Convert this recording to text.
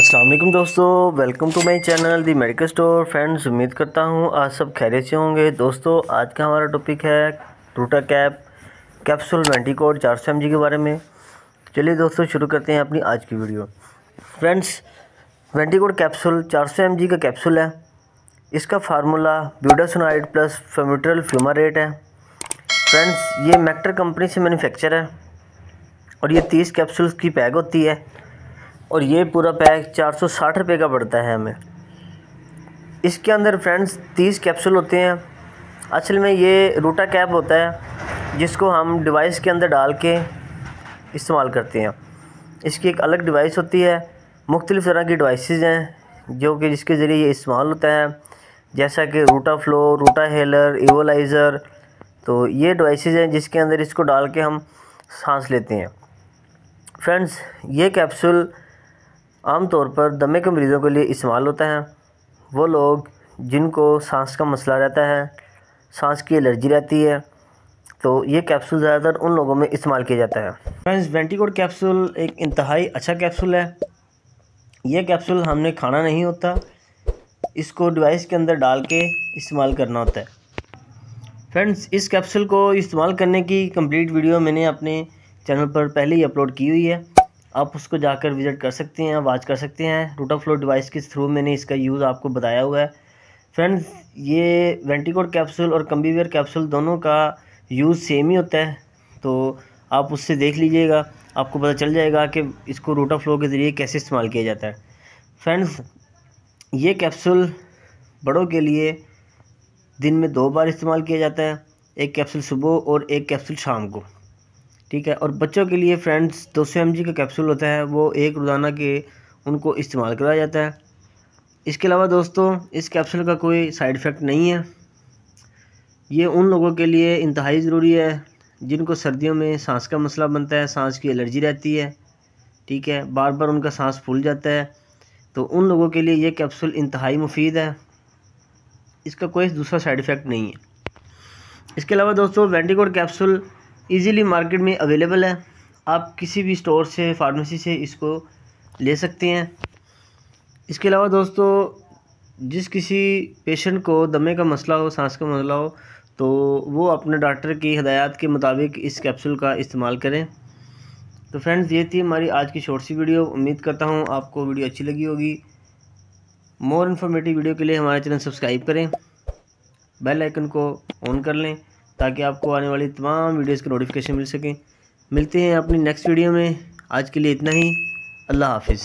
अस्सलाम वालेकुम दोस्तों, welcome to my channel the medical store. Friends, उम्मीद करता हूँ आज सब खैरियत से होंगे। दोस्तों, आज का हमारा टॉपिक है रूटा कैप कैप्सूल वेंटिकोड 400 mg के बारे में। चलिए दोस्तों, शुरू करते हैं अपनी आज की वीडियो। फ्रेंड्स, वेंटिकोड कैप्सूल 400 mg का कैप्सूल है। इसका फार्मूला ब्यूटासोनाइड प्लस फेमिट्रल फ्यूमारेट है। फ्रेंड्स, ये मैक्टर कंपनी से मैन्युफैक्चर है और ये 30 कैप्सूल्स की पैक होती है और ये पूरा पैक 460 रुपये का पड़ता है हमें। इसके अंदर फ्रेंड्स 30 कैप्सूल होते हैं। असल में ये रूटा कैप होता है जिसको हम डिवाइस के अंदर डाल के इस्तेमाल करते हैं। इसकी एक अलग डिवाइस होती है। मुख्तलिफ़ तरह की डिवाइसेस हैं जो कि जिसके ज़रिए ये इस्तेमाल होता है, जैसा कि रूटा फ्लो, रूटा हेलर, इवोलाइज़र। तो ये डिवाइसेस हैं जिसके अंदर इसको डाल के हम सांस लेते हैं। फ्रेंड्स, ये कैप्सूल आम तौर पर दमे के मरीज़ों के लिए इस्तेमाल होता है। वो लोग जिनको सांस का मसला रहता है, सांस की एलर्जी रहती है, तो ये कैप्सूल ज़्यादातर उन लोगों में इस्तेमाल किया जाता है। फ्रेंड्स, वेंटिकोड कैप्सूल एक इंतहाई अच्छा कैप्सूल है। ये कैप्सूल हमने खाना नहीं होता, इसको डिवाइस के अंदर डाल के इस्तेमाल करना होता है। फ्रेंड्स, इस कैप्सूल को इस्तेमाल करने की कंप्लीट वीडियो मैंने अपने चैनल पर पहले ही अपलोड की हुई है। आप उसको जाकर विज़िट कर सकते हैं, वॉच कर सकते हैं। रूटा फ्लो डिवाइस के थ्रू मैंने इसका यूज़ आपको बताया हुआ है। फ्रेंड्स, ये वेंटिकोड कैप्सूल और कम्बीवेयर कैप्सूल दोनों का यूज़ सेम ही होता है, तो आप उससे देख लीजिएगा, आपको पता चल जाएगा कि इसको रूटा फ्लो के ज़रिए कैसे इस्तेमाल किया जाता है। फ्रेंड्स, ये कैप्सूल बड़ों के लिए दिन में 2 बार इस्तेमाल किया जाता है, एक कैप्सूल सुबह और एक कैप्सूल शाम को, ठीक है। और बच्चों के लिए फ्रेंड्स 200 mg का कैप्सूल होता है, वो एक रोज़ाना के उनको इस्तेमाल कराया जाता है। इसके अलावा दोस्तों, इस कैप्सूल का कोई साइड इफ़ेक्ट नहीं है। ये उन लोगों के लिए इंतहाई ज़रूरी है जिनको सर्दियों में सांस का मसला बनता है, सांस की एलर्जी रहती है, ठीक है, बार बार उनका सांस फूल जाता है, तो उन लोगों के लिए ये कैप्सूल इंतहाई मुफीद है। इसका कोई दूसरा साइड इफ़ेक्ट नहीं है। इसके अलावा दोस्तों, वेंटिकोड कैप्सूल इजीली मार्केट में अवेलेबल है। आप किसी भी स्टोर से, फार्मेसी से इसको ले सकते हैं। इसके अलावा दोस्तों, जिस किसी पेशेंट को दमे का मसला हो, सांस का मसला हो, तो वो अपने डॉक्टर की हिदायत के मुताबिक इस कैप्सूल का इस्तेमाल करें। तो फ्रेंड्स, ये थी हमारी आज की शॉर्ट सी वीडियो। उम्मीद करता हूँ आपको वीडियो अच्छी लगी होगी। मोर इन्फॉर्मेटिव वीडियो के लिए हमारे चैनल सब्सक्राइब करें, बेल आइकन को ऑन कर लें ताकि आपको आने वाली तमाम वीडियोज़ की नोटिफिकेशन मिल सकें। मिलते हैं अपनी नेक्स्ट वीडियो में। आज के लिए इतना ही। अल्लाह हाफिज़।